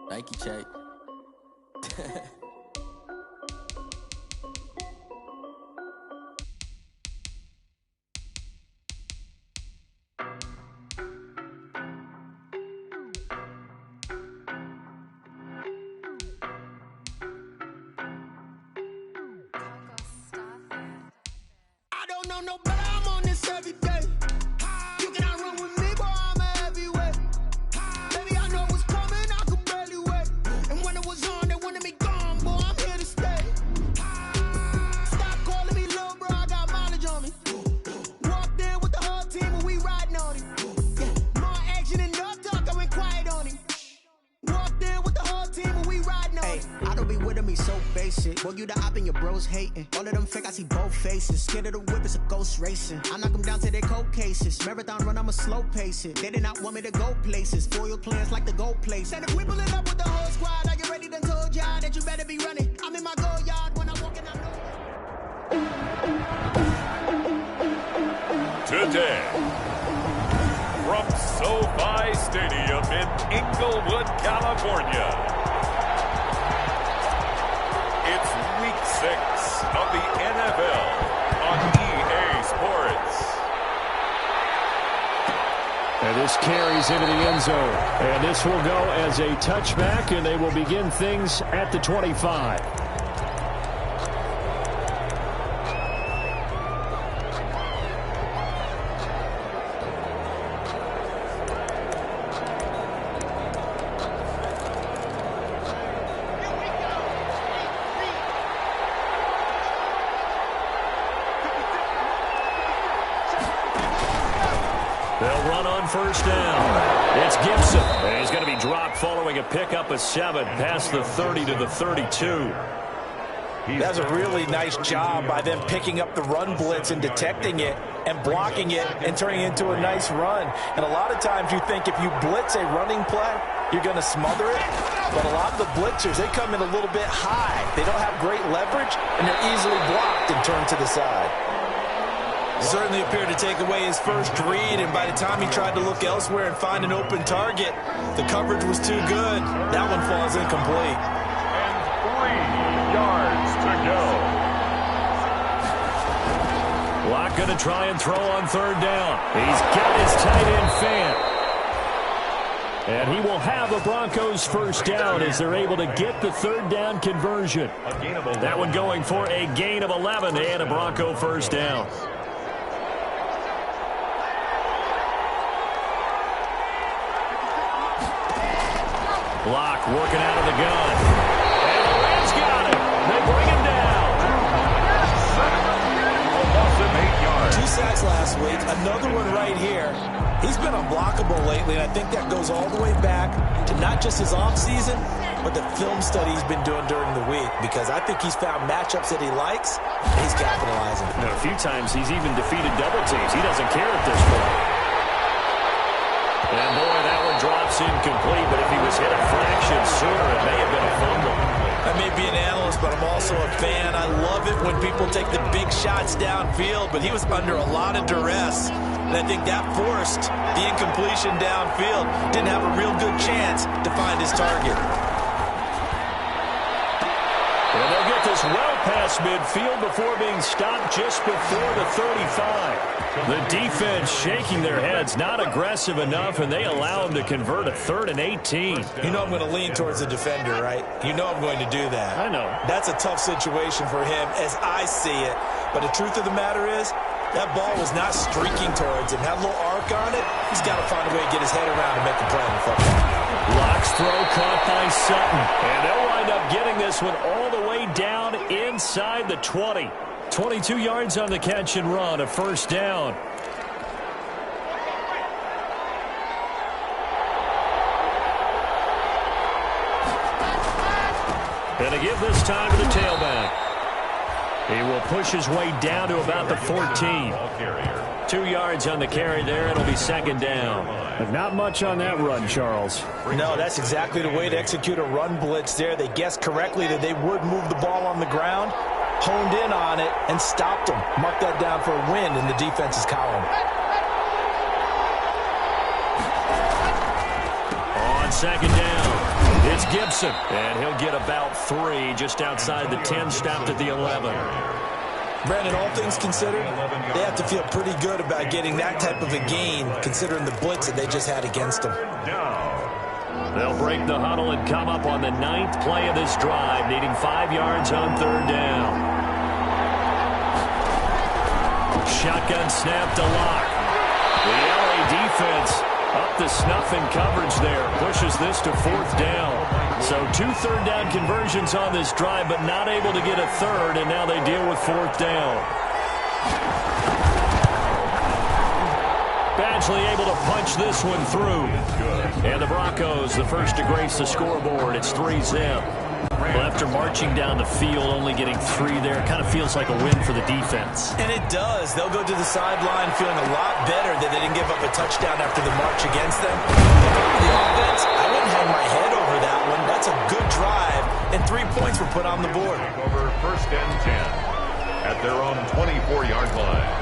Thank you, Che. I don't know no better, I'm on this every day. You cannot run with me, boy, I'm a heavyweight. Baby, I know what's coming, I could barely wait. And when it was on, they wanted me gone, boy, I'm here to stay. Stop calling me little bro, I got mileage on me. Walked in with the whole team and we riding on him. Yeah, more action and no talk, I went quiet on him. Walked in with the whole team and we riding on him. I don't be with me so basic. Boy, you the op and your bros hating. All of them fake, I see both faces. Scared of the whip, it's a ghost racing. I knock them down to their cold cases. Marathon run, I'ma slow pace it. They did not want me to go places. Foil plans like the gold place. And if we pulling up with the whole squad, are you ready? Done told y'all that you better be running. I'm in my go yard when I walk in, I know. Today, from SoFi Stadium in Inglewood, California, it's Week 6 of the NFL on EA Sports. And this carries into the end zone. And this will go as a touchback, and they will begin things at the 25. They'll run on first down. It's Gibson. And he's going to be dropped following a pickup of 7 past the 30 to the 32. That's a really nice job by them picking up the run blitz and detecting it and blocking it and turning it into a nice run. And a lot of times you think if you blitz a running play, you're going to smother it. But a lot of the blitzers, they come in a little bit high. They don't have great leverage, and they're easily blocked and turned to the side. Certainly appeared to take away his first read, and by the time he tried to look elsewhere and find an open target, the coverage was too good. That one falls incomplete. And 3 yards to go. Locke going to try and throw on third down. He's got his tight end fan. And he will have a Broncos first down as they're able to get the third down conversion. That one going for a gain of 11 and a Bronco first down. Locke working out of the gun. And the Rams got him. They bring him down. A loss of 8 yards. 2 sacks last week, another one right here. He's been unblockable lately, and I think that goes all the way back to not just his offseason, but the film study he's been doing during the week, because I think he's found matchups that he likes, and he's capitalizing. You know, a few times he's even defeated double teams. He doesn't care at this point. And boy, that one drops incomplete, but if he was hit a fraction sooner, it may have been a fumble. I may be an analyst, but I'm also a fan. I love it when people take the big shots downfield, but he was under a lot of duress, and I think that forced the incompletion downfield. Didn't have a real good chance to find his target. And they'll get this well past midfield before being stopped just before the 35. The defense shaking their heads, not aggressive enough, and they allow him to convert a 3rd and 18. You know I'm going to lean towards the defender, right? You know I'm going to do that. I know. That's a tough situation for him as I see it. But the truth of the matter is, that ball was not streaking towards him. Had a little arc on it. He's got to find a way to get his head around and make a play on the football. Locke's throw caught by Sutton. And they'll wind up getting this one all the way down inside the 20. 22 yards on the catch and run, a first down. And to give this time to the tailback. He will push his way down to about the 14. 2 yards on the carry there. It'll be second down. But not much on that run, Charles. No, that's exactly the way to execute a run blitz there. They guessed correctly that they would move the ball on the ground, honed in on it, and stopped them. Mark that down for a win in the defense's column. On second down, it's Gibson, and he'll get about 3 just outside the 10, stopped at the 11. Brandon, all things considered, they have to feel pretty good about getting that type of a gain, considering the blitz that they just had against them. They'll break the huddle and come up on the 9th play of this drive, needing 5 yards on 3rd down. Shotgun snap to Lock. The LA defense up the snuff in coverage there, pushes this to 4th down. So 2 3rd down conversions on this drive, but not able to get a 3rd, and now they deal with 4th down. Badgley able to punch this one through. And the Broncos, the first to grace the scoreboard. It's 3-zip. Well, after marching down the field, only getting 3 there, kind of feels like a win for the defense. And it does. They'll go to the sideline feeling a lot better that they didn't give up a touchdown after the march against them. If I were the offense, I wouldn't hang my head over that one. That's a good drive, and 3 points were put on the board. Over 1st and 10 at their own 24-yard line.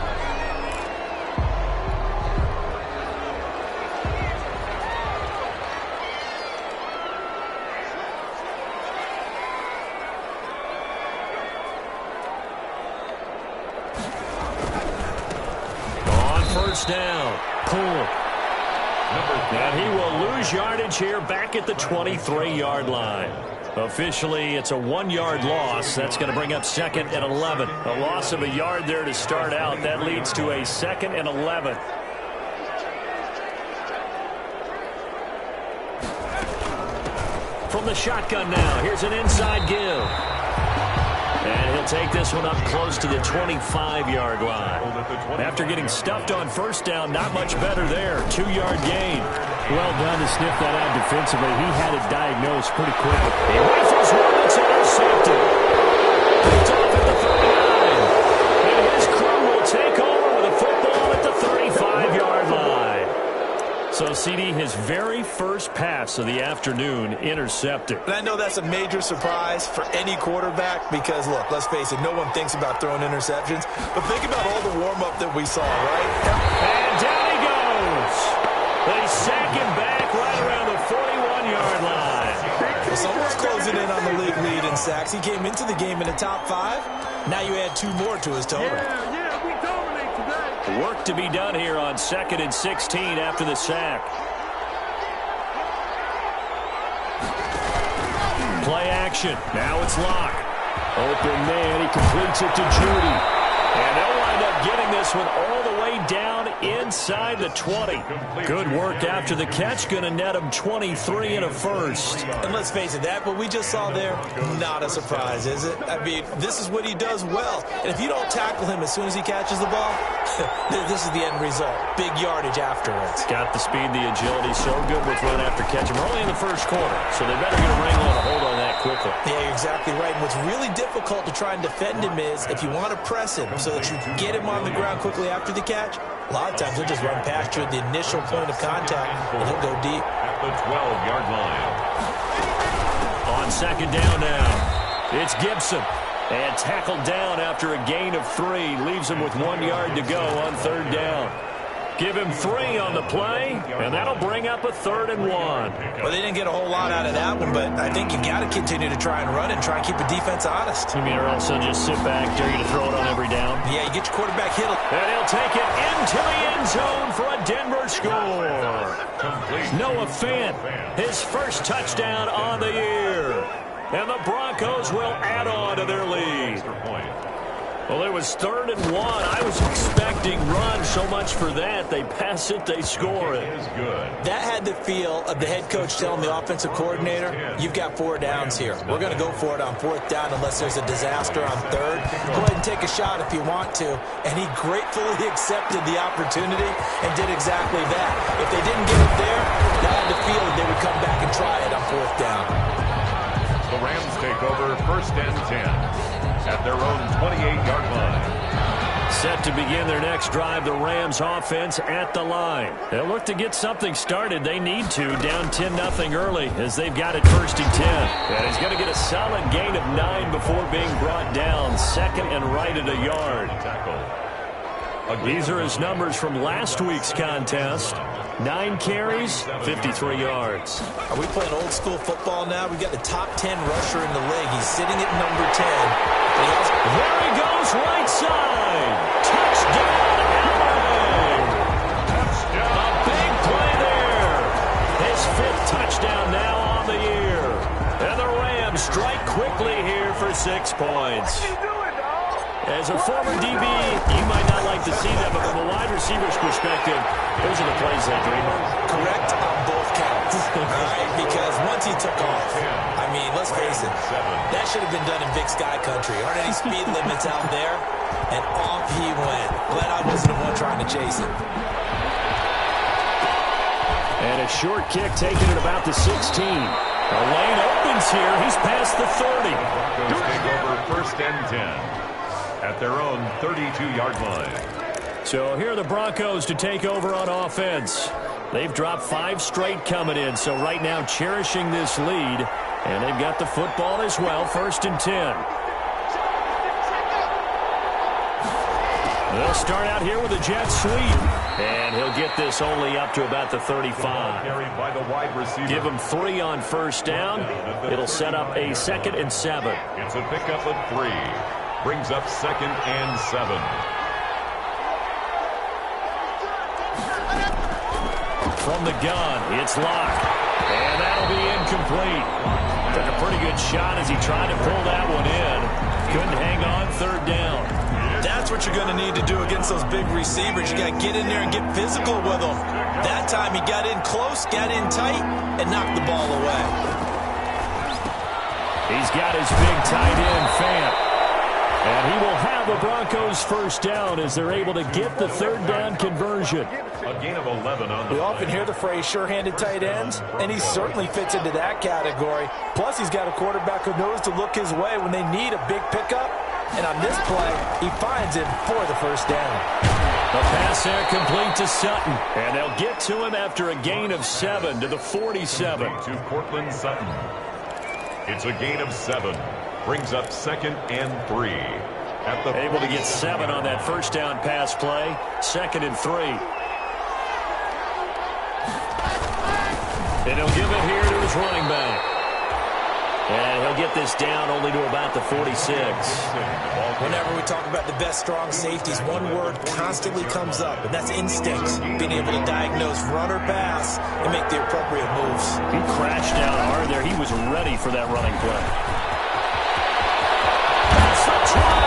Down. Pull. And he will lose yardage here back at the 23-yard line. Officially, it's a 1-yard loss. That's going to bring up 2nd and 11. A loss of a yard there to start out. That leads to a 2nd and 11. From the shotgun now, here's an inside give. And he'll take this one up close to the 25-yard line. After getting stuffed on 1st down, not much better there. 2-yard gain. Well done to sniff that out defensively. He had it diagnosed pretty quickly. He rifles one that's intercepted. Picked off at the 39. And his crew will take over with a football at the 35-yard line. So, CD, his very first pass of the afternoon intercepted. And I know that's a major surprise for any quarterback because, look, let's face it, no one thinks about throwing interceptions. But think about all the warm-up that we saw, right? And down he goes. They sack him back right around the 41-yard line. Well, someone's closing in on the league lead in sacks. He came into the game in the top 5. Now you add 2 more to his total. Work to be done here on 2nd and 16 after the sack. Play action. Now it's Lock. Open man. He completes it to Judy. And they'll wind up getting this one all the way down inside the 20. Good work after the catch. Going to net him 23 and a first. And let's face it, that what we just saw there, not a surprise, is it? I mean, this is what he does well. And if you don't tackle him as soon as he catches the ball, this is the end result. Big yardage afterwards. Got the speed, the agility, so good with run after catch. We're only in the 1st quarter, so they better get a wrangle and a hold on that quickly. Yeah, you're exactly right. And what's really difficult to try and defend him is if you want to press him so that you can get him on the ground quickly after the catch, a lot of times he'll just run past you at the initial point of contact, and he'll go deep. At the 12-yard line. On 2nd down now, it's Gibson. And tackled down after a gain of 3. Leaves him with 1 yard to go on 3rd down. Give him 3 on the play, and that'll bring up a 3rd and 1. Well, they didn't get a whole lot out of that one, but I think you got to continue to try and run and try and keep the defense honest. You mean, or else they'll just sit back, dare you to throw it on every down? Yeah, you get your quarterback hit. And he'll take it into the end zone for a Denver score. Noah Fant, his first touchdown on the year. And the Broncos will add on to their lead. Well, it was 3rd and 1. I was expecting run, so much for that. They pass it, they score it. That had the feel of the head coach telling the offensive coordinator, you've got 4 downs here. We're going to go for it on 4th down unless there's a disaster on 3rd. Go ahead and take a shot if you want to. And he gratefully accepted the opportunity and did exactly that. If they didn't get it there, they had the feel that they would come back and try it on 4th down. The Rams take over 1st and 10 at their own 28-yard line. Set to begin their next drive, the Rams offense at the line. They'll look to get something started. They need to, down 10-0 early as they've got it 1st and 10. And he's going to get a solid gain of 9 before being brought down. 2nd and right at a yard. These are his numbers from last week's contest. 9 carries, 53 yards. Are we playing old school football now? We got the top 10 rusher in the league. He's sitting at number 10. There he goes, right side. Touchdown, Allen. Touchdown. A big play there. His 5th touchdown now on the year. And the Rams strike quickly here for 6 points. As a former DB, you might not like to see that, but from a wide receiver's perspective, those are the plays they dream of. Correct on both counts. All right, because once he took off, I mean, let's face it, that should have been done in Big Sky country. Aren't any speed limits out there? And off he went. Glad I wasn't the one trying to chase him. And a short kick taken at about the 16. The lane opens here. He's past the 30. Broncos take over 1st and 10 at their own 32-yard line. So here are the Broncos to take over on offense. They've dropped 5 straight coming in, so right now cherishing this lead. And they've got the football as well, 1st and 10. They'll start out here with a jet sweep. And he'll get this only up to about the 35. Carried by the wide receiver. Give him 3 on 1st down. It'll set up a 2nd and 7. It's a pickup of 3. Brings up 2nd and 7. From the gun, it's locked. And that'll be incomplete. Took a pretty good shot as he tried to pull that one in. Couldn't hang on 3rd down. That's what you're going to need to do against those big receivers. You got to get in there and get physical with them. That time he got in close, got in tight, and knocked the ball away. He's got his big tight end, Fant. And he will have the Broncos 1st down as they're able to get the 3rd down conversion. A gain of 11 on the We often hear the phrase sure-handed tight ends, and he certainly fits into that category. Plus, he's got a quarterback who knows to look his way when they need a big pickup. And on this play, he finds him for the 1st down. The pass there complete to Sutton. And they'll get to him after a gain of 7 to the 47. To Cortland Sutton. It's a gain of 7. Brings up 2nd and 3. Able to get 7 on that 1st down pass play. 2nd and 3. And he'll give it here to his running back. And he'll get this down only to about the 46. Whenever we talk about the best strong safeties, one word constantly comes up, and that's instincts. Being able to diagnose run or pass and make the appropriate moves. He crashed down hard there. He was ready for that running play. That's the try.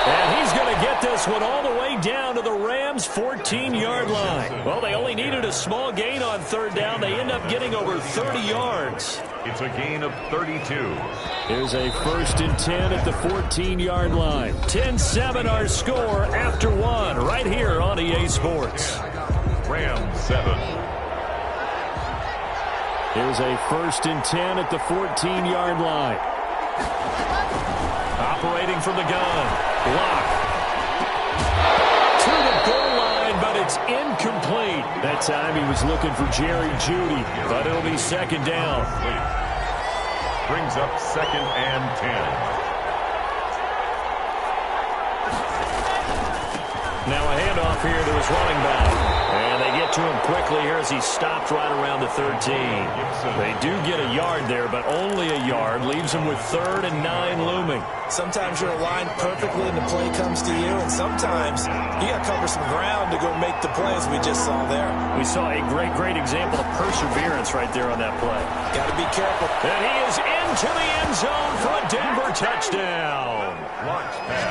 And he's going to get this one all the way down to the Rams' 14-yard line. Well, they only needed a small gain on 3rd down. They end up getting over 30 yards. It's a gain of 32. Here's a 1st and 10 at the 14-yard line. 10-7 our score after 1 right here on EA Sports. Rams 7. Here's a 1st and 10 at the 14-yard line. Operating from the gun. Block. To the goal line, but it's incomplete. That time he was looking for Jerry Jeudy, but it'll be 2nd down. Brings up 2nd and 10. Now a handoff here to his running back. And they get to him quickly here as he stopped right around the 13. They do get a yard there, but only a yard. Leaves him with 3rd and 9 looming. Sometimes you're aligned perfectly and the play comes to you, and sometimes you got to cover some ground to go make the play, as we just saw there. We saw a great example of perseverance right there on that play. Got to be careful. And he is into the end zone for a Denver touchdown.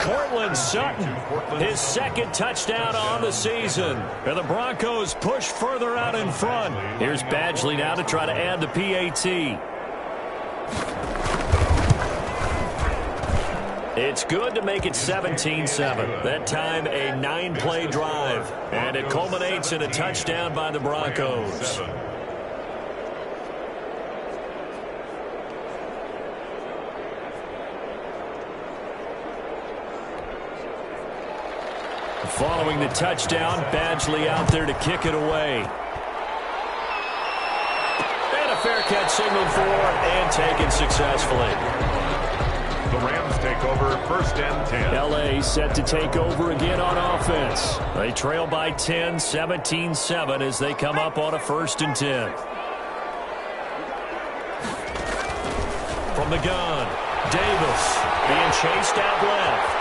Cortland Sutton, his 2nd touchdown on the season. And the Broncos push further out in front. Here's Badgley now to try to add the PAT. It's good to make it 17-7. That time a 9-play drive. And it culminates in a touchdown by the Broncos. Following the touchdown, Badgley out there to kick it away. And a fair catch signaled for and taken successfully. The Rams take over 1st and 10. LA set to take over again on offense. They trail by 10, 17-7 as they come up on a 1st and 10. From the gun, Davis being chased out left.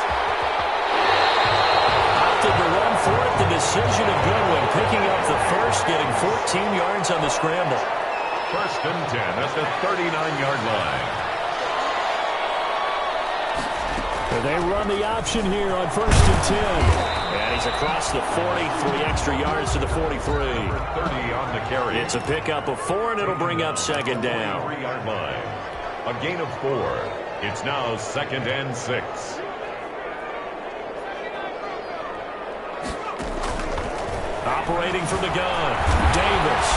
Opted to run for it. The decision of Goodwin picking up the first, getting 14 yards on the scramble. 1st and 10 at the 39-yard line. They run the option here on 1st and 10. And he's across the 40, 3 extra yards to the 43. 30 on the carry. It's a pickup of 4, and it'll bring up 2nd down. 3-yard line. A gain of 4. It's now 2nd and 6. Operating from the gun, Davis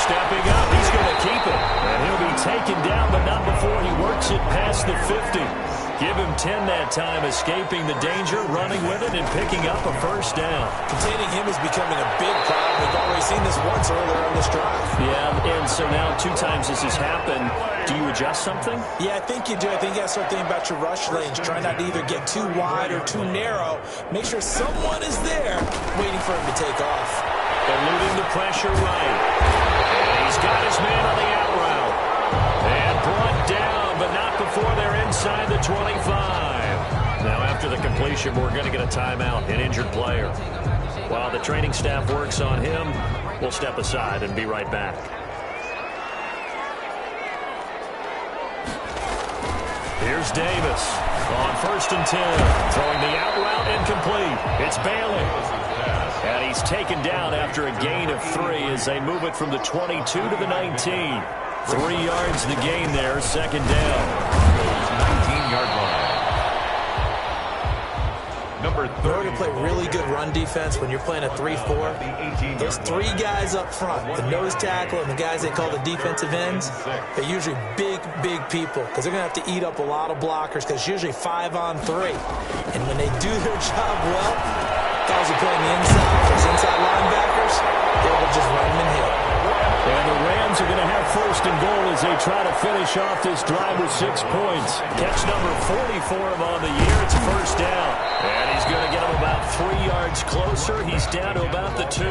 stepping up. He's going to keep it. And he'll be taken down, but not before he works it past the 50. Give him 10 that time, escaping the danger, running with it, and picking up a 1st down. Containing him is becoming a big problem. We've already seen this once earlier on this drive. Yeah, and so now 2 times this has happened. Do you adjust something? Yeah, I think you do. I think you got to start thinking about your rush lanes. Try not to either get too wide or too narrow. Make sure someone is there waiting for him to take off. Eluding the pressure right. And he's got his man on the out route. And brought down, but not before they're inside the 25. Now, after the completion, we're going to get a timeout, an injured player. While the training staff works on him, we'll step aside and be right back. Here's Davis on 1st and 10. Throwing the out route incomplete. It's Bailey. And he's taken down after a gain of 3 as they move it from the 22 to the 19. 3 yards the gain there, 2nd down. 19-yard line. Number 30. In order to play really good run defense when you're playing a 3-4, those 3 guys up front, the nose tackle and the guys they call the defensive ends, they're usually big people because they're going to have to eat up a lot of blockers because it's usually 5 on 3. And when they do their job well, guys are playing the inside, those inside linebackers, they'll just run them and hit. And the Rams are going to have 1st and goal as they try to finish off this drive with 6 points. Catch number 40 for him on the year. It's 1st down. And he's going to get him about 3 yards closer. He's down to about the 2.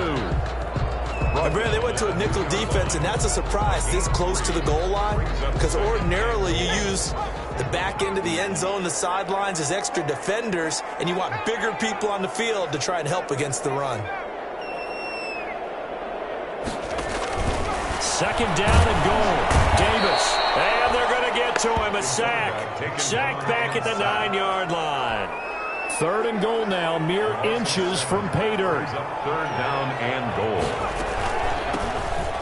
Brad, they went to a nickel defense, and that's a surprise this close to the goal line because ordinarily you use the back end of the end zone, the sidelines as extra defenders, and you want bigger people on the field to try and help against the run. 2nd down and goal. Davis. And they're going to get to him. A sack. Sacked back at the 9-yard line. 3rd and goal now. Mere inches from pay dirt. 3rd down and goal.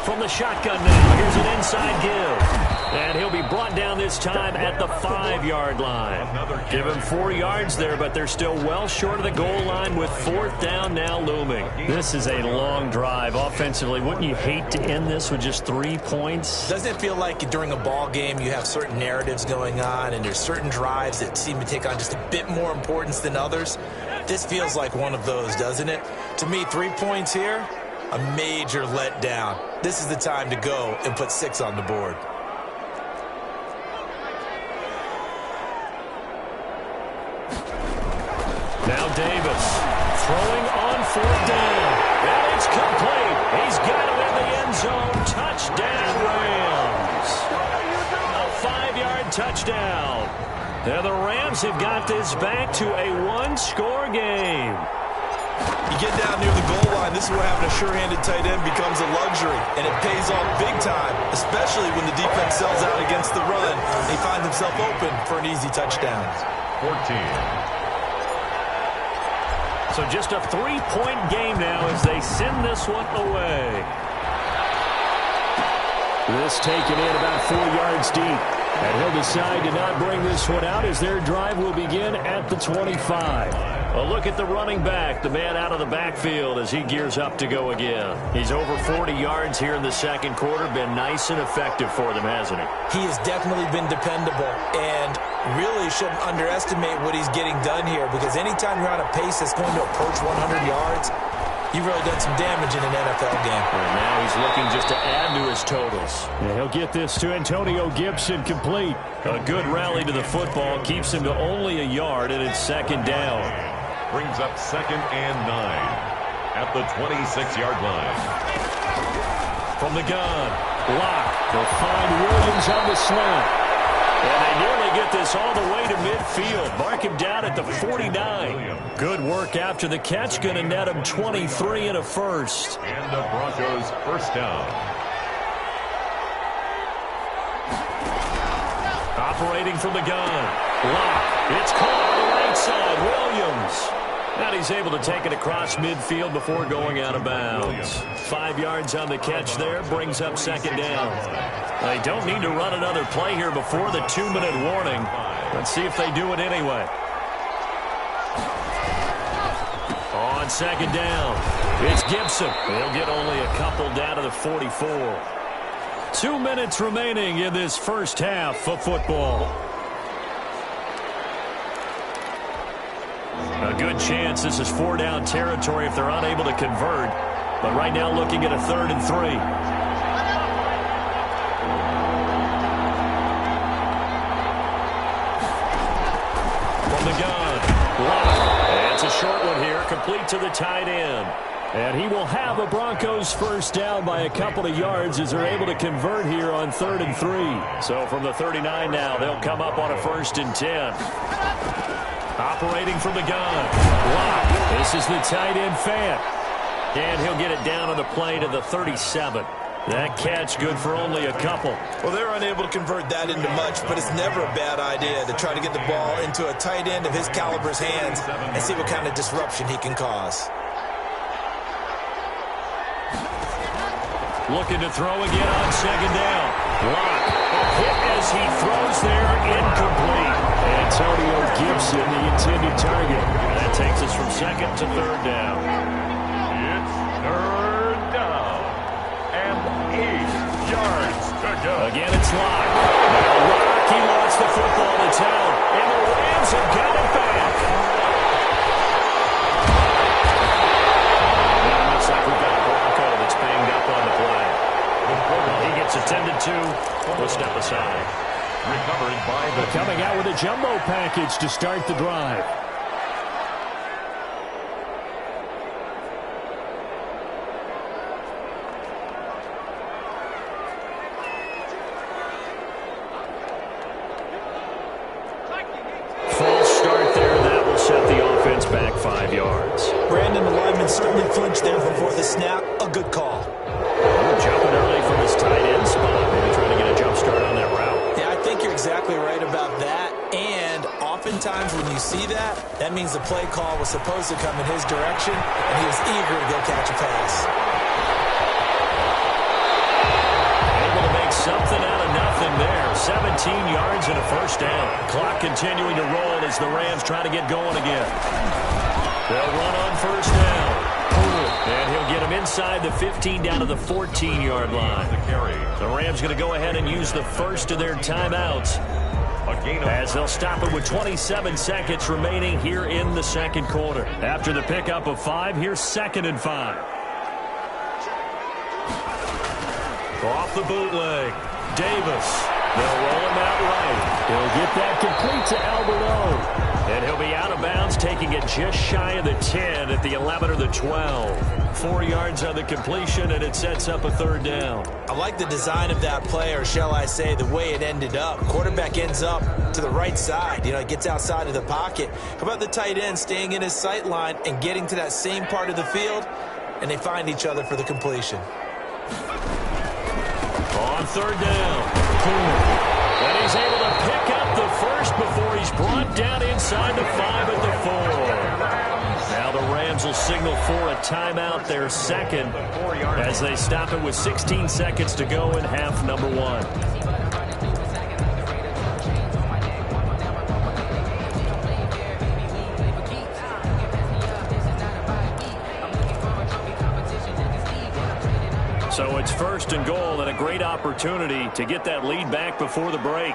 From the shotgun now. Here's an inside give. And he'll be brought down this time at the 5-yard line. Give him 4 yards there, but they're still well short of the goal line with 4th down now looming. This is a long drive offensively. Wouldn't you hate to end this with just 3 points? Doesn't it feel like during a ball game you have certain narratives going on and there's certain drives that seem to take on just a bit more importance than others? This feels like one of those, doesn't it? To me, 3 points here, a major letdown. This is the time to go and put 6 on the board. Now Davis throwing on 4th down. And it's complete. He's got it in the end zone. Touchdown, Rams. A 5-yard touchdown. And the Rams have got this back to a 1-score game. You get down near the goal line, this is where having a sure-handed tight end becomes a luxury, and it pays off big time, especially when the defense sells out against the run and he finds himself open for an easy touchdown. 14. So just a 3-point game now as they send this one away. This taken in about 4 yards deep. And he'll decide to not bring this one out as their drive will begin at the 25. A look at the running back, the man out of the backfield as he gears up to go again. He's over 40 yards here in the 2nd quarter. Been nice and effective for them, hasn't he? He has definitely been dependable and really shouldn't underestimate what he's getting done here because anytime you're on a pace that's going to approach 100 yards, you've really done some damage in an NFL game. And now he's looking just to add to his totals. And he'll get this to Antonio Gibson complete. A good rally to the football keeps him to only a yard, and it's second down. Brings up 2nd and 9 at the 26-yard line. From the gun, Locke. They'll find Williams on the slant. And they nearly get this all the way to midfield. Mark him down at the 49. Good work after the catch. Going to net him 23 and a first. And the Broncos first down. Operating from the gun. Locke. It's caught on the right side. Williams. And he's able to take it across midfield before going out of bounds. 5 yards on the catch there. Brings up second down. They don't need to run another play here before the 2-minute warning. Let's see if they do it anyway. On second down, it's Gibson. He'll get only a couple down to the 44. 2 minutes remaining in this first half of football. A good chance this is 4-down territory if they're unable to convert. But right now looking at a 3rd and 3. From the gun, Locke. It's a short one here, complete to the tight end. And he will have a Broncos first down by a couple of yards as they're able to convert here on 3rd and 3. So from the 39 now, they'll come up on a 1st and 10. Operating from the gun. Locke. This is the tight end Fant. And he'll get it down on the play to the 37. That catch good for only a couple. Well, they're unable to convert that into much, but it's never a bad idea to try to get the ball into a tight end of his caliber's hands and see what kind of disruption he can cause. Looking to throw again on second down. Locke. A hit as he throws there, incomplete. Antonio Gibson, the intended target. That takes us from 2nd to 3rd down. It's 3rd down. And 8 yards to go. Again, it's Locke. Now Locke, he wants the football to town. And the Rams have got it back. Now it looks like we've got a Bronco that's banged up on the play. He gets attended to. We'll step aside. Recovered by the... Coming out with a jumbo package to start the drive. False start there. That will set the offense back 5 yards. Brandon, the lineman certainly flinched there before the snap. A good call. Jumping early from his tight end spot. Maybe trying to get a jump start on that route. Yeah, I think you're exactly right about that. And oftentimes when you see that, that means the play call was supposed to come in his direction, and he was eager to go catch a pass. Able to make something out of nothing there. 17 yards and a first down. Clock continuing to roll as the Rams try to get going again. They'll run on first down. And he'll get him inside the 15 down to the 14-yard line. The Rams going to go ahead and use the first of their timeouts as they'll stop it with 27 seconds remaining here in the second quarter. After the pickup of 5, here's 2nd and 5. Off the bootleg. Davis. They'll roll him out right. He'll get that complete to Alberto. And he'll be out of bounds, taking it just shy of the 10 at the 11 or the 12. 4 yards on the completion, and it sets up a 3rd down. I like the design of that play, or shall I say the way it ended up. Quarterback ends up to the right side. You know, it gets outside of the pocket. How about the tight end staying in his sight line and getting to that same part of the field, and they find each other for the completion. On 3rd down. And he's able to pick up the first before he's brought down inside the 5 at the 4. Now the Rams will signal for a timeout, their second, as they stop it with 16 seconds to go in half number 1. So it's 1st and goal, and a great opportunity to get that lead back before the break.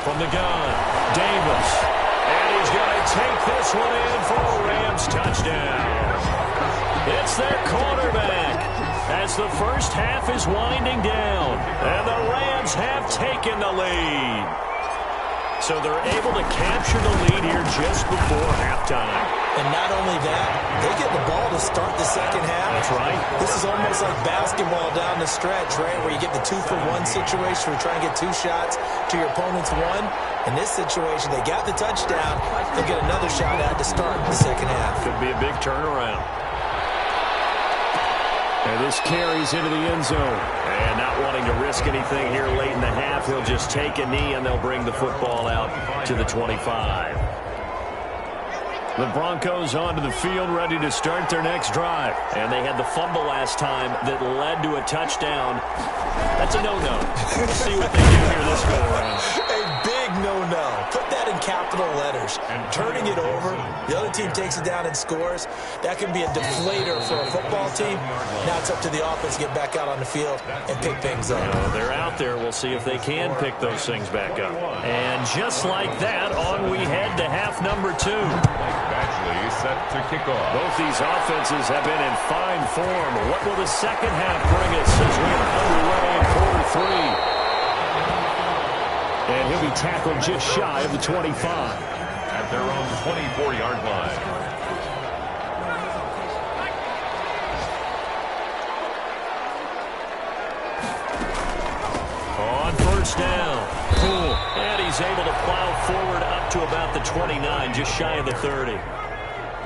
From the gun, Davis. And he's going to take this one in for a Rams touchdown. It's their quarterback as the first half is winding down, and the Rams have taken the lead. So they're able to capture the lead here just before halftime. And not only that, they get the ball to start the second half. That's right. This is almost like basketball down the stretch, right, where you get the 2-for-1 situation where you're trying to get 2 shots to your opponent's 1. In this situation, they got the touchdown. They'll get another shot at to start the second half. Could be a big turnaround. And this carries into the end zone. And not wanting to risk anything here late in the half, he'll just take a knee and they'll bring the football out to the 25. The Broncos onto the field ready to start their next drive. And they had the fumble last time that led to a touchdown. That's a no-no. We'll see what they do here this go-around. A big no-no. Put that in capital letters. Turning it over, the other team takes it down and scores. That can be a deflator for a football team. Now it's up to the offense to get back out on the field and pick things up. They're out there. We'll see if they can pick those things back up. And just like that, on we head to half number 2. Badgley set to kick off. Both these offenses have been in fine form. What will the second half bring us as we are underway in quarter 3? And he'll be tackled just shy of the 25. At their own 24-yard line. On first down. Cool. And he's able to plow forward up to about the 29, just shy of the 30.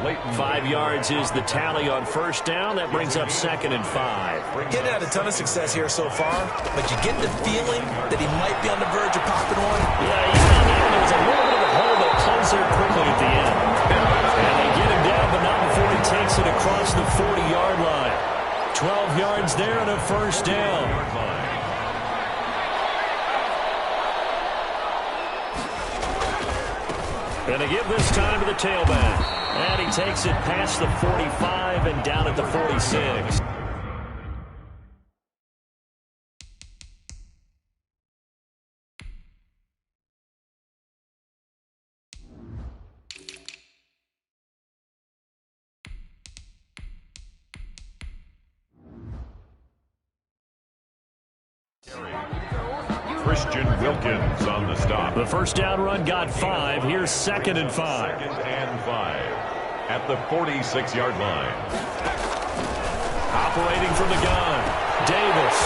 5 yards is the tally on first down. That brings up 2nd and 5. Getting had a ton of success here so far, but you get the feeling that he might be on the verge of popping one. Yeah, he's on the end. There was a little bit of a hole that closed there quickly at the end. And they get him down, but not before he takes it across the 40-yard line. 12 yards there and a first down. And they give this time to the tailback. And he takes it past the 45 and down at the 46. Christian Wilkins on the stop. The first down run got 5. Here's 2nd and 5. 2nd and 5 at the 46-yard line. Operating from the gun, Davis.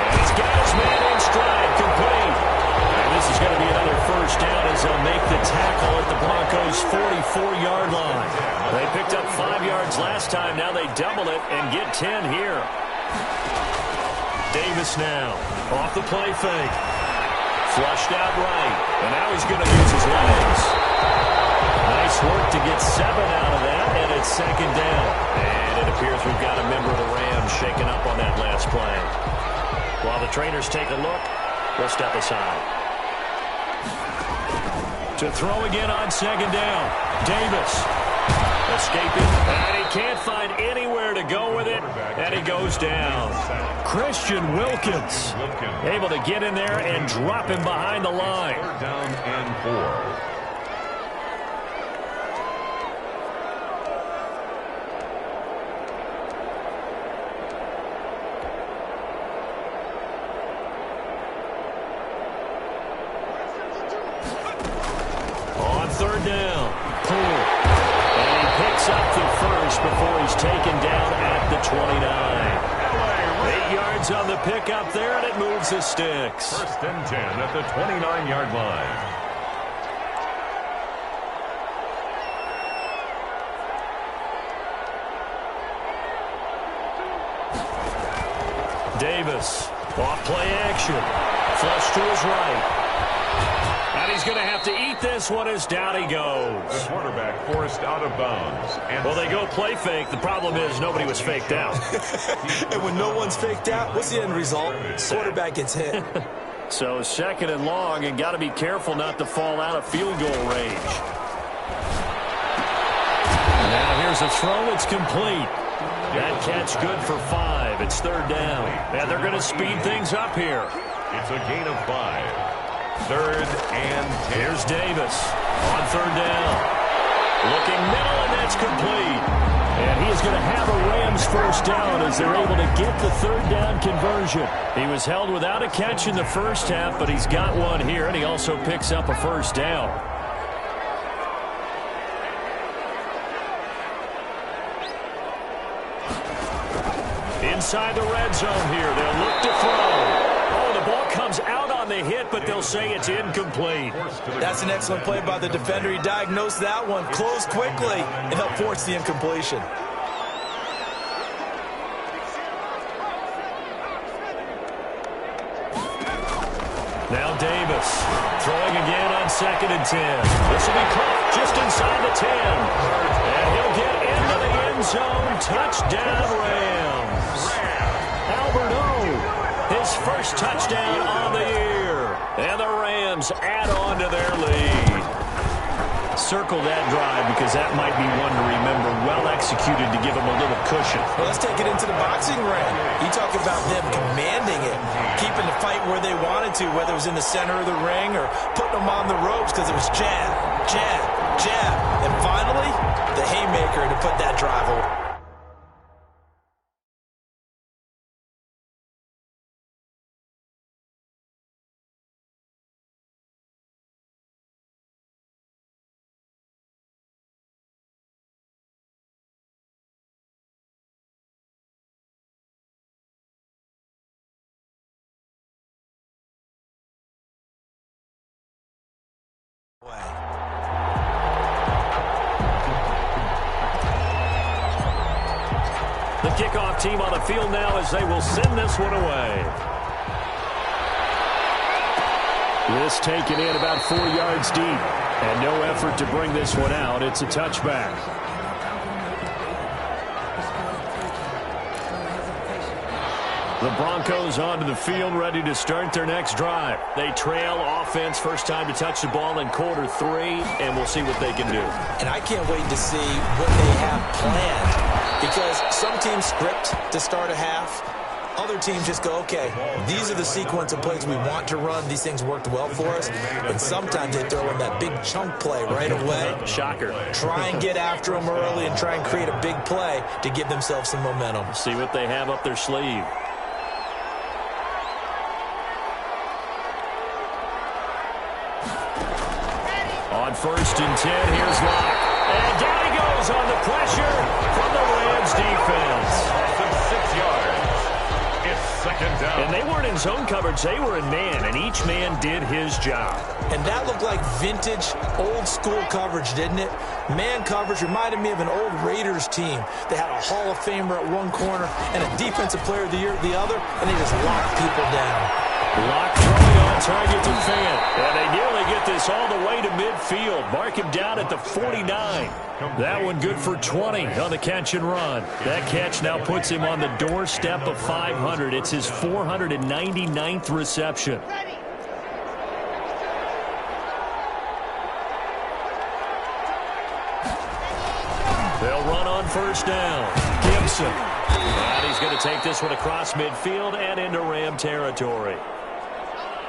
And he's got his man in stride, complete. And this is going to be another first down as they'll make the tackle at the Broncos' 44-yard line. They picked up 5 yards last time. Now they double it and get 10 here. Davis now off the play fake. Flushed out right. And now he's going to use his legs. Nice work to get 7 out of that, and it's 2nd down. And it appears we've got a member of the Rams shaken up on that last play. While the trainers take a look, we'll step aside. To throw again on 2nd down. Davis escaping, and he can't find anywhere to go with it, and he goes down. Christian Wilkins able to get in there and drop him behind the line. 3rd down and 4. On 3rd down, Poole. And he picks up the first before he's taken down at the 29. 8 yards on the pickup there, and it moves the sticks. 1st and 10 at the 29-yard line. Davis, off play action. Flush to his right. And he's going to have to eat this one as down he goes. The quarterback forced out of bounds. Well, they go play fake. The problem is nobody was faked out. And when no one's faked out, what's the end result? Quarterback gets hit. So 2nd and long, and got to be careful not to fall out of field goal range. Now here's a throw. It's complete. That catch good for 5. It's 3rd down. And they're going to speed things up here. It's a gain of 5. 3rd and 10. Here's Davis on 3rd down. Looking middle, and that's complete. And he is going to have a Rams first down as they're able to get the third down conversion. He was held without a catch in the first half, but he's got one here, and he also picks up a first down. Inside the red zone here, they'll look to throw. Oh, the ball comes out on the hit, but they'll say it's incomplete. That's an excellent play by the defender. He diagnosed that one, closed quickly, and helped force the incompletion. Now Davis throwing again on 2nd and 10. This will be caught just inside the 10. And he'll get into the end zone. Touchdown, Rams. Albert O, his first touchdown on the year. And the Rams add on to their lead. Circle that drive because that might be one to remember. Well executed to give them a little cushion. Well, let's take it into the boxing ring. You talk about them commanding it, keeping the fight where they wanted to, whether it was in the center of the ring or putting them on the ropes because it was jab, jab, jab. And finally, the haymaker to put that drive over. The kickoff team on the field now as they will send this one away. This taken in about 4 yards deep. And no effort to bring this one out. It's a touchback. The Broncos onto the field, ready to start their next drive. They trail offense, first time to touch the ball in quarter 3, and we'll see what they can do. And I can't wait to see what they have planned, because some teams script to start a half. Other teams just go, okay, these are the sequence of plays we want to run. These things worked well for us. And sometimes they throw in that big chunk play right away. Shocker. Try and get after them early and try and create a big play to give themselves some momentum. See what they have up their sleeve. On 1st and 10, here's Locke. And down he goes on the pressure from the Rams defense. 6 yards. It's 2nd down. And they weren't in zone coverage. They were in man, and each man did his job. And that looked like vintage, old-school coverage, didn't it? Man coverage reminded me of an old Raiders team. They had a Hall of Famer at one corner and a Defensive Player of the Year at the other, and they just locked people down. Lock throwing on target to Fant. And they nearly get this all the way to midfield. Mark him down at the 49. That one good for 20 on the catch and run. That catch now puts him on the doorstep of 500. It's his 499th reception. They'll run on 1st down. Gibson. And he's going to take this one across midfield and into Ram territory.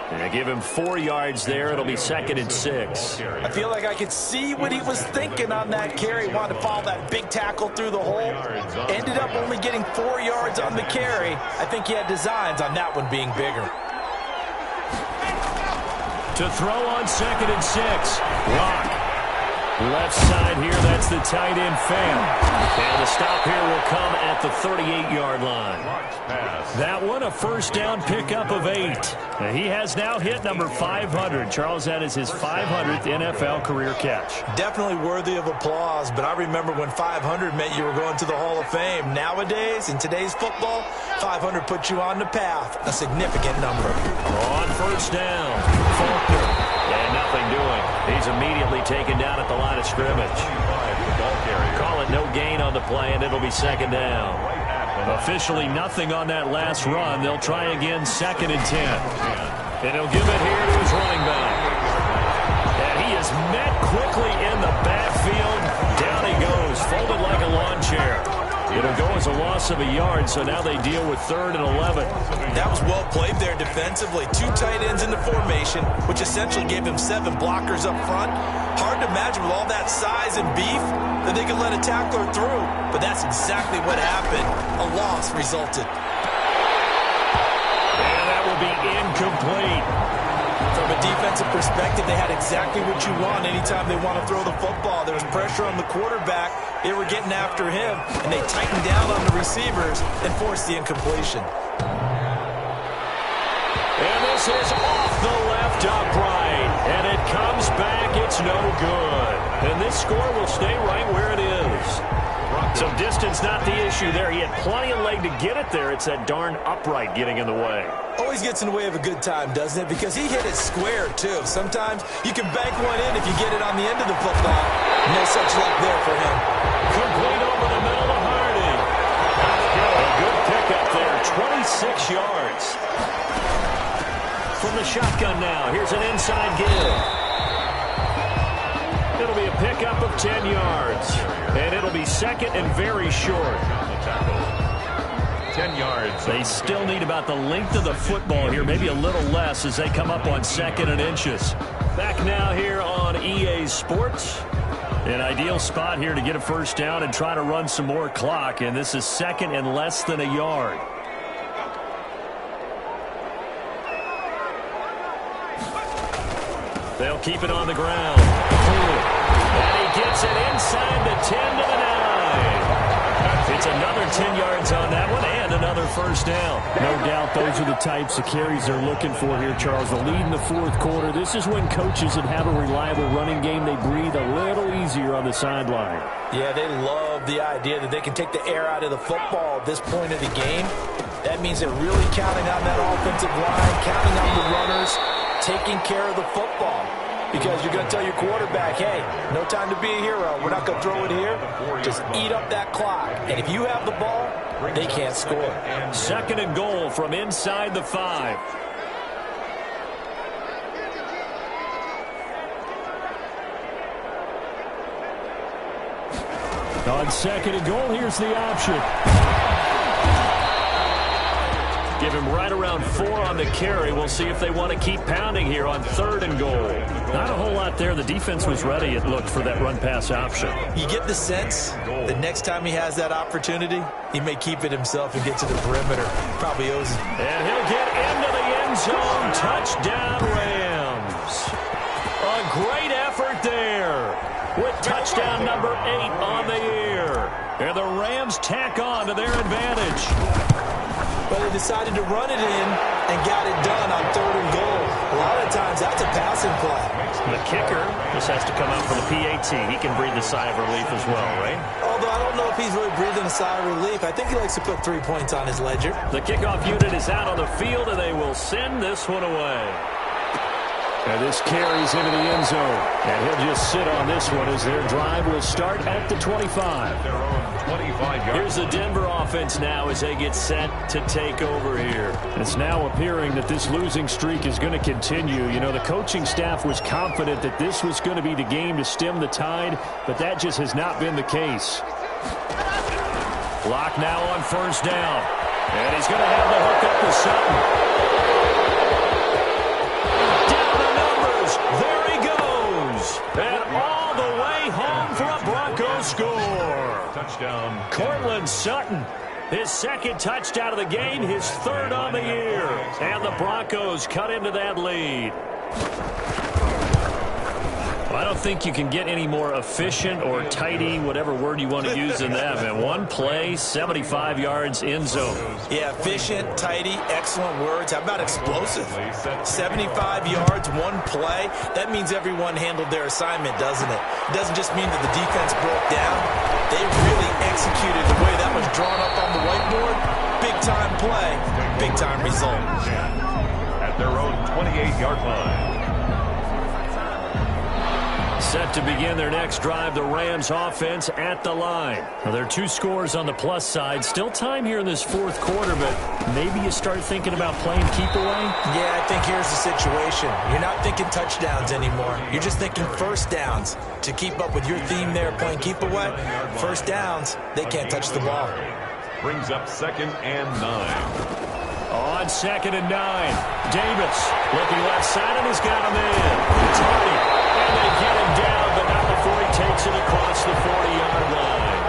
And they give him 4 yards there. It'll be 2nd and 6. I feel like I could see what he was thinking on that carry. He wanted to follow that big tackle through the hole. Ended up only getting 4 yards on the carry. I think he had designs on that one being bigger. To throw on 2nd and 6. Locke. Left side here, that's the tight end Fant. And the stop here will come at the 38-yard line. That one a 1st down pickup of 8. And he has now hit number 500. Charles, that is his 500th NFL career catch. Definitely worthy of applause, but I remember when 500 meant you were going to the Hall of Fame. Nowadays, in today's football, 500 puts you on the path, a significant number. On 1st down, Faulkner. And nothing doing. He's immediately taken down at the line of scrimmage. Call it no gain on the play, and it'll be 2nd down. Officially nothing on that last run. They'll try again 2nd and 10. And he'll give it here to his running back. And he is met quickly in the backfield. Down he goes, folded like a lawn chair. It'll go as a loss of a yard, so now they deal with 3rd and 11. That was well played there defensively. 2 tight ends in the formation, which essentially gave him 7 blockers up front. Hard to imagine with all that size and beef that they could let a tackler through, but that's exactly what happened. A loss resulted. And that will be incomplete. From a defensive perspective, they had exactly what you want anytime they want to throw the football. There was pressure on the quarterback. They were getting after him, and they tightened down on the receivers and forced the incompletion. And this is off the left upright. And it comes back. It's no good. And this score will stay right where it is. So distance not the issue there. He had plenty of leg to get it there. It's that darn upright getting in the way. Always gets in the way of a good time, doesn't it? Because he hit it square, too. Sometimes you can bank one in if you get it on the end of the football. No such luck there for him. Complete over the middle to Harding. A good pickup there, 26 yards. From the shotgun now, here's an inside give. It'll be a pickup of 10 yards. And it'll be 2nd and very short. 10 yards. They still need about the length of the football here, maybe a little less as they come up on 2nd and inches. Back now here on EA Sports. An ideal spot here to get a first down and try to run some more clock. And this is 2nd and less than a yard. They'll keep it on the ground. And he gets it inside the 10 to the 9. It's another 10 yards on that one and another first down. No doubt those are the types of carries they're looking for here, Charles. The lead in the 4th quarter. This is when coaches that have a reliable running game, they breathe a little easier on the sideline. Yeah, they love the idea that they can take the air out of the football at this point of the game. That means they're really counting on that offensive line, counting on the runners, taking care of the football. Because you're going to tell your quarterback, hey, no time to be a hero. We're not going to throw it here. Just eat up that clock. And if you have the ball, they can't score. 2nd and goal from inside the 5. On 2nd and goal, here's the option. Give him right around 4 on the carry. We'll see if they want to keep pounding here on 3rd and goal. Not a whole lot there. The defense was ready, it looked, for that run-pass option. You get the sense that next time he has that opportunity, he may keep it himself and get to the perimeter. Probably owes it. And he'll get into the end zone. Touchdown, Rams. A great effort there with touchdown number 8 on the year. And the Rams tack on to their advantage. But they decided to run it in and got it done on 3rd and goal. A lot of times, that's a passing play. The kicker just has to come out for the PAT. He can breathe a sigh of relief as well, right? Although I don't know if he's really breathing a sigh of relief. I think he likes to put 3 points on his ledger. The kickoff unit is out on the field, and they will send this one away. And this carries into the end zone. And he'll just sit on this one as their drive will start at the 25. Their own 25 yards. Here's the Denver offense now as they get set to take over here. It's now appearing that this losing streak is going to continue. You know, the coaching staff was confident that this was going to be the game to stem the tide, but that just has not been the case. Lock now on 1st down. And he's going to have the hook up to Sutton. There he goes. And all the way home for a Broncos score. Touchdown. Cortland Sutton, his 2nd touchdown of the game, his 3rd on the year. And the Broncos cut into that lead. I don't think you can get any more efficient or tidy, whatever word you want to use in that, man. One play, 75 yards, end zone. Yeah, efficient, tidy, excellent words. How about explosive? 75 yards, one play. That means everyone handled their assignment, doesn't it? It doesn't just mean that the defense broke down. They really executed the way that was drawn up on the whiteboard. Big-time play, big-time result. At their own 28-yard line. Set to begin their next drive, the Rams offense at the line. Now, there are 2 scores on the plus side. Still time here in this fourth quarter, but maybe you start thinking about playing keep away? Yeah, I think here's the situation. You're not thinking touchdowns anymore. You're just thinking first downs. To keep up with your theme there, playing keep away, first downs, they can't touch the ball. Brings up 2nd and 9. On 2nd and 9, Davis looking left side, and he's got him in. Tardy, and they get him down, but not before he takes it across the 40-yard line.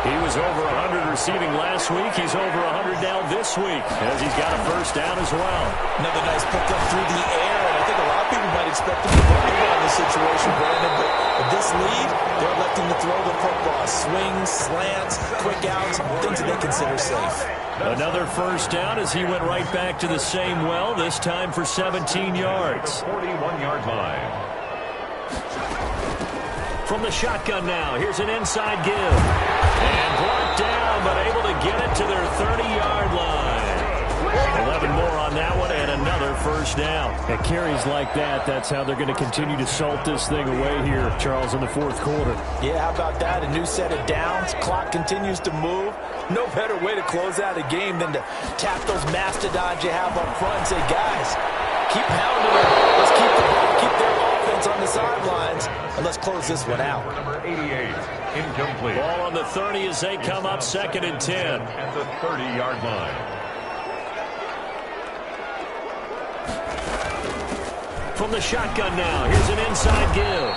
He was over 100 receiving last week. He's over 100 now this week, as he's got a first down as well. Another nice pickup through the air, and I think a lot of people might expect him to run the ball in this situation, Brandon, but with this lead, they're electing to throw the football. Swings, slants, quick outs, things that they consider safe. Another first down as he went right back to the same well, this time for 17 yards. 41-yard line. From the shotgun now, here's an inside give. And brought down, but able to get it to their 30-yard line. 11 more on that one, and another first down. At carries like that, that's how they're going to continue to salt this thing away here, Charles, in the fourth quarter. Yeah, how about that? A new set of downs. Clock continues to move. No better way to close out a game than to tap those mastodons you have up front and say, guys, keep pounding them. Let's keep the ball, keep their offense on the sidelines, and let's close this one out. Number 88, incomplete. Ball on the 30 as they come up 2nd and 10. At the 30-yard line. From the shotgun now, here's an inside give.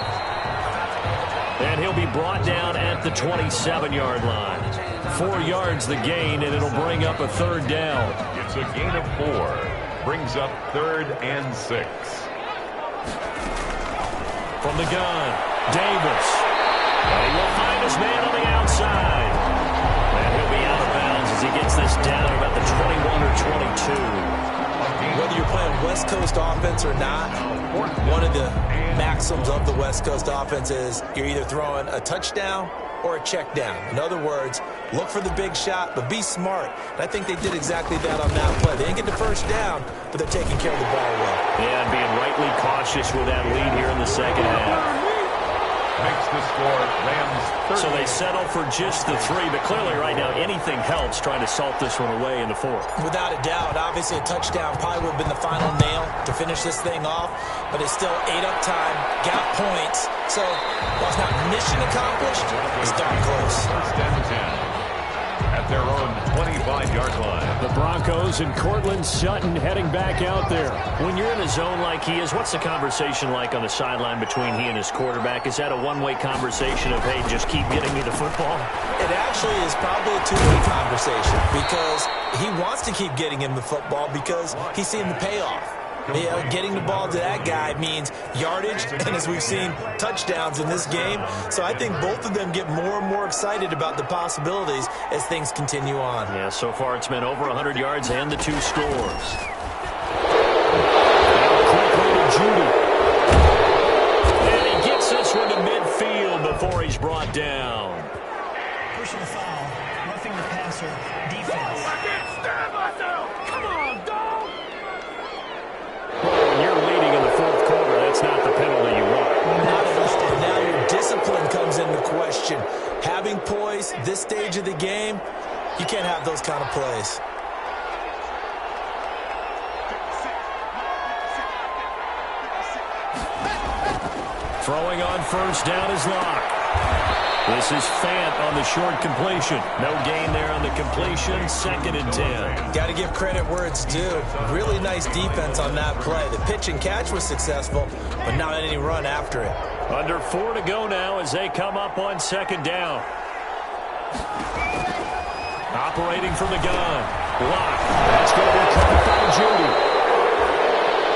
And he'll be brought down at the 27-yard line. 4 yards the gain, and it'll bring up a third down. It's a gain of 4. Brings up 3rd and 6. From the gun, Davis. And he will find his man on the outside. And he'll be out of bounds as he gets this down about the 21 or 22. Whether you're playing West Coast offense or not, one of the maxims of the West Coast offense is you're either throwing a touchdown or a check down. In other words, look for the big shot, but be smart. And I think they did exactly that on that play. They didn't get the first down, but they're taking care of the ball well. Yeah, and being rightly cautious with that lead here in the second half. Makes the score Rams 30. So they settle for just the 3, but clearly right now anything helps trying to salt this one away in the fourth. Without a doubt, obviously a touchdown probably would have been the final nail to finish this thing off, but it's still 8 up time, got points, so while it's not mission accomplished, it's darn close. 1st and 10. At their own 25-yard line. The Broncos and Cortland Sutton heading back out there. When you're in a zone like he is, what's the conversation like on the sideline between he and his quarterback? Is that a one-way conversation of, hey, just keep getting me the football? It actually is probably a two-way conversation because he wants to keep getting him the football because he's seeing the payoff. Getting the ball to that guy means yardage, and as we've seen, touchdowns in this game. So I think both of them get more and more excited about the possibilities as things continue on. Yeah, so far it's been over 100 yards and the 2 scores. Quickly to Judy. And he gets this one to midfield before he's brought down. Personal foul, roughing the passer, defense. Come on, dog! When you're leading in the fourth quarter, that's not the penalty you want. Not at all. Now your discipline comes into question. Having poise this stage of the game, you can't have those kind of plays. Throwing on first down is Locke. This is Fant on the short completion. No gain there on the completion. 2nd and 10. Got to give credit where it's due. Really nice defense on that play. The pitch and catch was successful, but not any run after it. Under 4 to go now as they come up on 2nd down. Operating from the gun. Locke. That's going to be covered by Judy.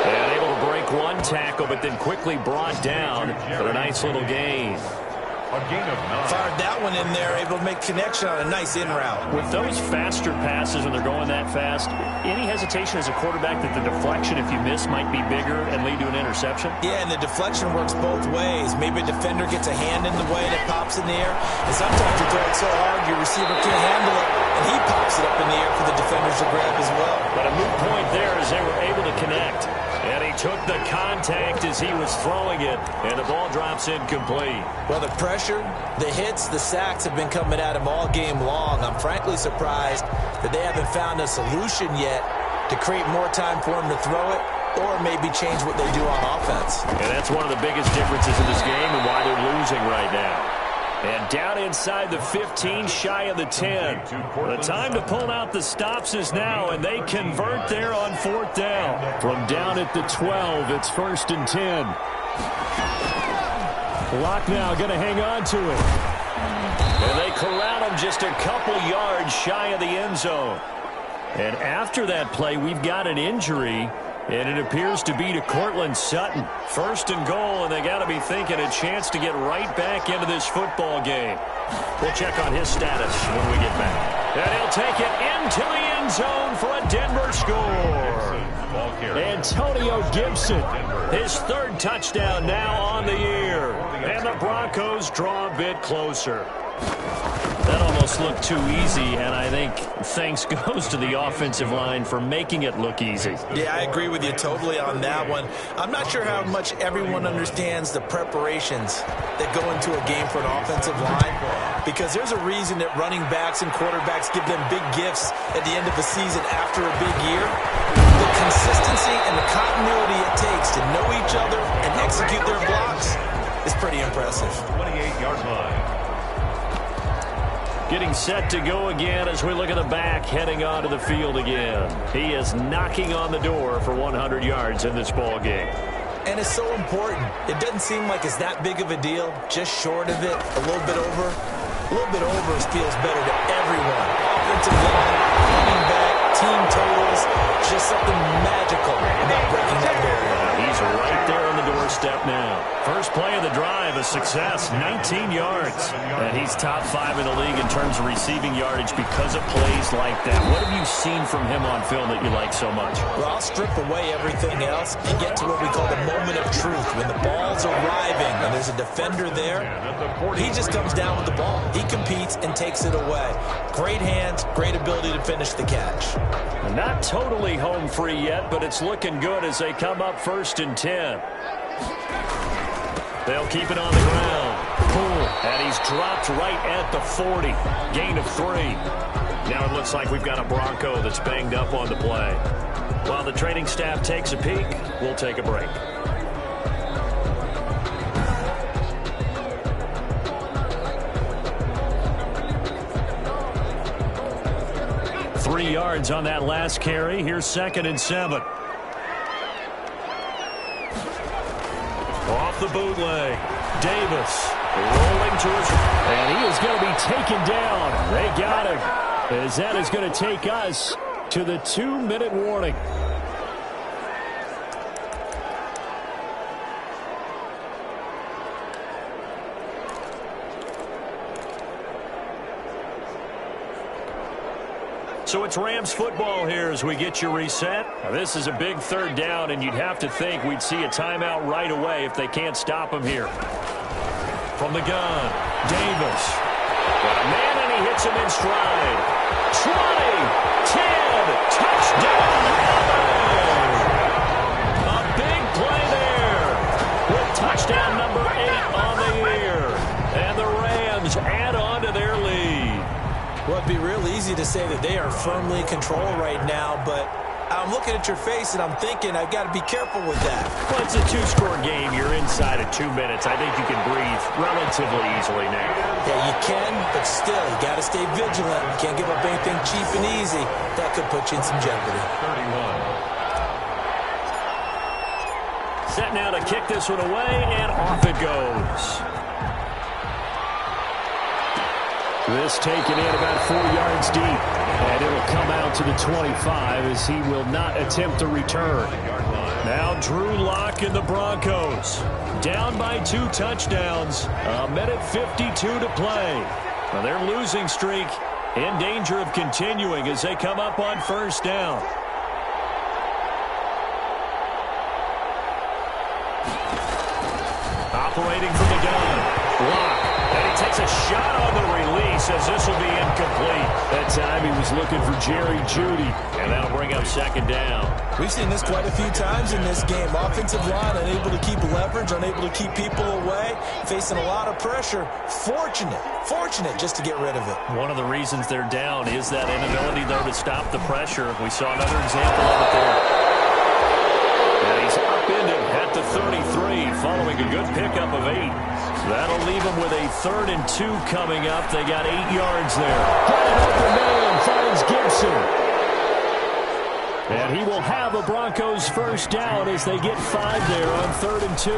And able to break one tackle, but then quickly brought down for a nice little gain. A gain of 9. Fired that one in there, able to make connection on a nice in route. With those faster passes when they're going that fast, any hesitation as a quarterback that the deflection, if you miss, might be bigger and lead to an interception? Yeah, and the deflection works both ways. Maybe a defender gets a hand in the way and it pops in the air. And sometimes you throw it so hard your receiver can't handle it. and he pops it up in the air for the defenders to grab as well. But a moot point there as they were able to connect. And he took the contact as he was throwing it, and the ball drops incomplete. Well, the pressure, the hits, the sacks have been coming at him all game long. I'm frankly surprised that they haven't found a solution yet to create more time for him to throw it or maybe change what they do on offense. And that's one of the biggest differences in this game and why they're losing right now. And down inside the 15, shy of the 10. The time to pull out the stops is now, and they convert there on 4th down. From down at the 12, it's 1st and 10. Locke now going to hang on to it. And they corral him just a couple yards shy of the end zone. And after that play, we've got an injury. And it appears to be to Cortland Sutton. 1st and goal, and they got to be thinking a chance to get right back into this football game. We'll check on his status when we get back. And he'll take it into the end zone for a Denver score. Antonio Gibson, his 3rd touchdown now on the year. And the Broncos draw a bit closer. That almost looked too easy, and I think thanks goes to the offensive line for making it look easy. Yeah, I agree with you totally on that one. I'm not sure how much everyone understands the preparations that go into a game for an offensive line, because there's a reason that running backs and quarterbacks give them big gifts at the end of a season after a big year. The consistency and the continuity it takes to know each other and execute their blocks is pretty impressive. 28-yard line. Getting set to go again as we look at the back, heading onto the field again. He is knocking on the door for 100 yards in this ball game. And it's so important. It doesn't seem like it's that big of a deal, just short of it, a little bit over. A little bit over feels better to everyone. Offensive line, running back, team totals, just something magical about breaking that barrier. He's right there on the doorstep now. First play of the drive, a success, 19 yards. And he's top 5 in the league in terms of receiving yardage because of plays like that. What have you seen from him on film that you like so much? Well, I'll strip away everything else and get to what we call the moment of truth. When the ball's arriving and there's a defender there, he just comes down with the ball. He competes and takes it away. Great hands, great ability to finish the catch. Not totally home free yet, but it's looking good as they come up 1st and 10. They'll keep it on the ground. Pull, and he's dropped right at the 40. Gain of 3. Now it looks like we've got a Bronco that's banged up on the play. While the training staff takes a peek, we'll take a break. Three yards on that last carry. Here's 2nd and 7. Off the bootleg. Davis rolling to his... And he is going to be taken down. They got him. As that is going to take us to the 2-minute warning. So it's Rams football here as we get you reset. Now, this is a big 3rd down, and you'd have to think we'd see a timeout right away if they can't stop him here. From the gun, Davis. Got a man, and he hits him in stride. 20, 10, touchdown. A big play there with touchdown number 8 on the year. And the Rams add on to their lead. Well, it'd be real easy to say that they are firmly in control right now, but I'm looking at your face and I'm thinking I've got to be careful with that. Well, it's a 2-score game. You're inside of 2 minutes. I think you can breathe relatively easily now. Yeah, you can, but still, you got to stay vigilant. You can't give up anything cheap and easy. That could put you in some jeopardy. 31. Set now to kick this one away, and off it goes. This taken in about 4 yards deep, and it'll come out to the 25 as he will not attempt to return. Now Drew Lock and the Broncos down by 2 touchdowns. A minute 52 to play. Now their losing streak in danger of continuing as they come up on 1st down. Operating from the gun. Lock. And he takes a shot on the release. says this will be incomplete. That time he was looking for Jerry Jeudy, and that'll bring up second down. We've seen this quite a few times in this game. Offensive line unable to keep leverage, unable to keep people away, facing a lot of pressure. Fortunate just to get rid of it. One of the reasons they're down is that inability, though, to stop the pressure. We saw another example of it there. And he's upended at the 33, following a good pickup of 8. That'll leave him with a 3rd and 2 coming up. They got 8 yards there. Got an open man, finds Gibson. And he will have a Broncos first down as they get 5 there on 3rd and 2.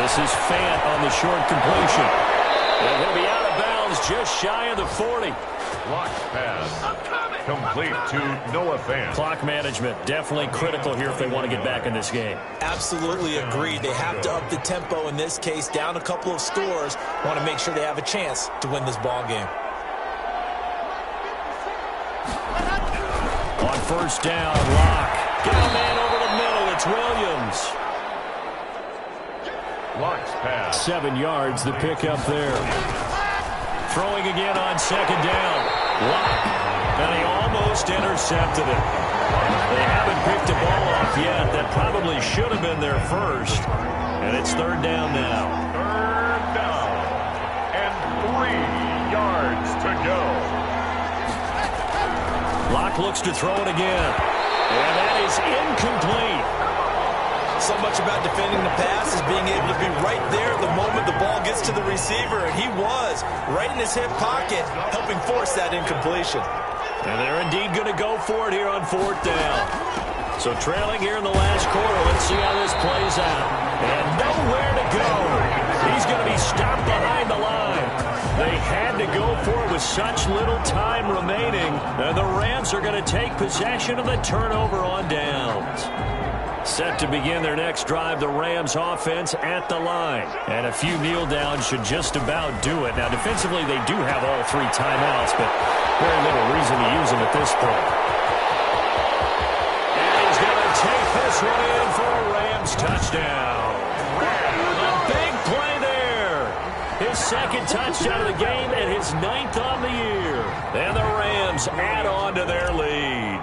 This is Fant on the short completion. And he'll be out of bounds just shy of the 40. Blocked pass. Complete to Noah Fant. Clock management definitely critical here if they want to get back in this game. Absolutely agreed. They have to up the tempo in this case, down a couple of scores. Want to make sure they have a chance to win this ball game. On first down, Locke. Down man over the middle. It's Williams. Locks pass. 7 yards, the pickup there. Throwing again on second down. Locke. And he almost intercepted it. They haven't picked a ball off yet. That probably should have been their first. And it's 3rd down now. 3rd down. And 3 yards to go. Locke looks to throw it again. And that is incomplete. So much about defending the pass is being able to be right there the moment the ball gets to the receiver. And he was right in his hip pocket, helping force that incompletion. And they're indeed going to go for it here on 4th down. So trailing here in the last quarter. Let's see how this plays out. And nowhere to go. He's going to be stopped behind the line. They had to go for it with such little time remaining. And the Rams are going to take possession of the turnover on downs. Set to begin their next drive, the Rams offense at the line. And a few kneel downs should just about do it. Now, defensively, they do have all 3 timeouts, but very little reason to use them at this point. And he's going to take this one in for a Rams touchdown. A big play there. His 2nd touchdown of the game and his 9th on the year. And the Rams add on to their lead.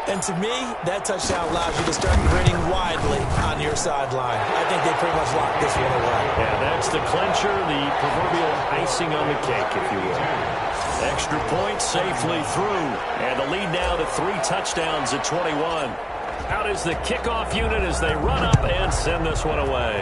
And to me, that touchdown allows you to start grinning widely on your sideline. I think they pretty much locked this one away. Yeah, that's the clincher, the proverbial icing on the cake, if you will. Extra point safely through. And the lead now to 3 touchdowns at 21. Out is the kickoff unit as they run up and send this one away.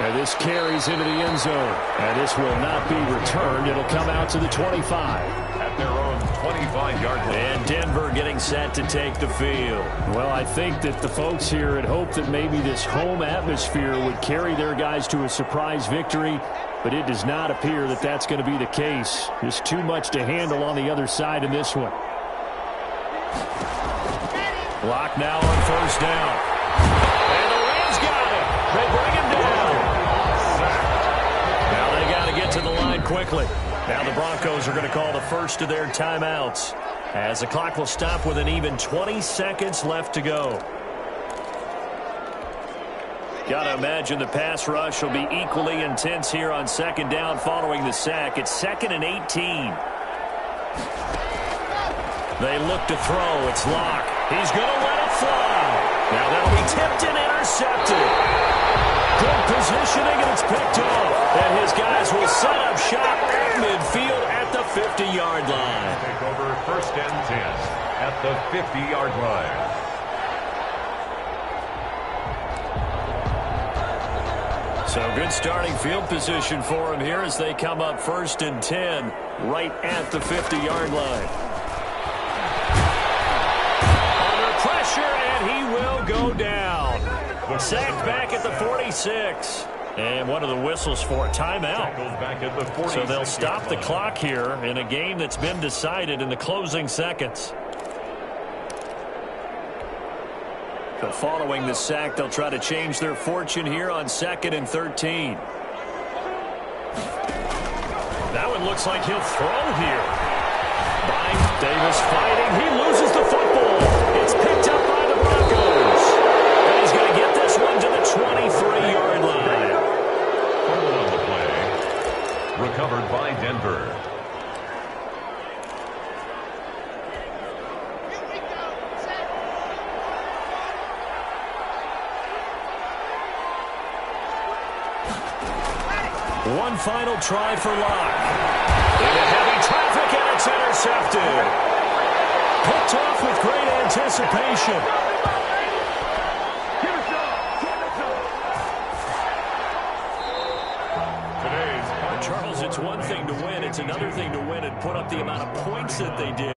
And this carries into the end zone. And this will not be returned. It'll come out to the 25. At their own 25-yard line. And Denver getting set to take the field. Well, I think that the folks here had hoped that maybe this home atmosphere would carry their guys to a surprise victory, but it does not appear that that's going to be the case. There's too much to handle on the other side in this one. Block now on first down. And the Rams got it. They bring him down. Now they got to get to the line quickly. Now the Broncos are going to call the first of their timeouts as the clock will stop with an even 20 seconds left to go. Got to imagine the pass rush will be equally intense here on second down following the sack. It's 2nd and 18. They look to throw. It's Locke. He's going to let it fly. Now that'll be tipped and intercepted. Good positioning, and it's picked off. And his guys will set up shop at midfield at the 50-yard line. Take over 1st and 10 at the 50-yard line. So good starting field position for him here as they come up 1st and 10 right at the 50-yard line. Under pressure, and he will go down. Sacked back at the 46. And what are the whistles for? Timeout. So they'll stop the clock here in a game that's been decided in the closing seconds. So following the sack, they'll try to change their fortune here on 2nd and 13. That one looks like he'll throw here. Davis fighting. He loses the football. It's picked up by the Broncos. And he's going to get this one to the 23-yard line. One final try for Locke. Into heavy traffic, and it's intercepted. Picked off with great anticipation. Charles, it's one thing to win. It's another thing to win and put up the amount of points that they did.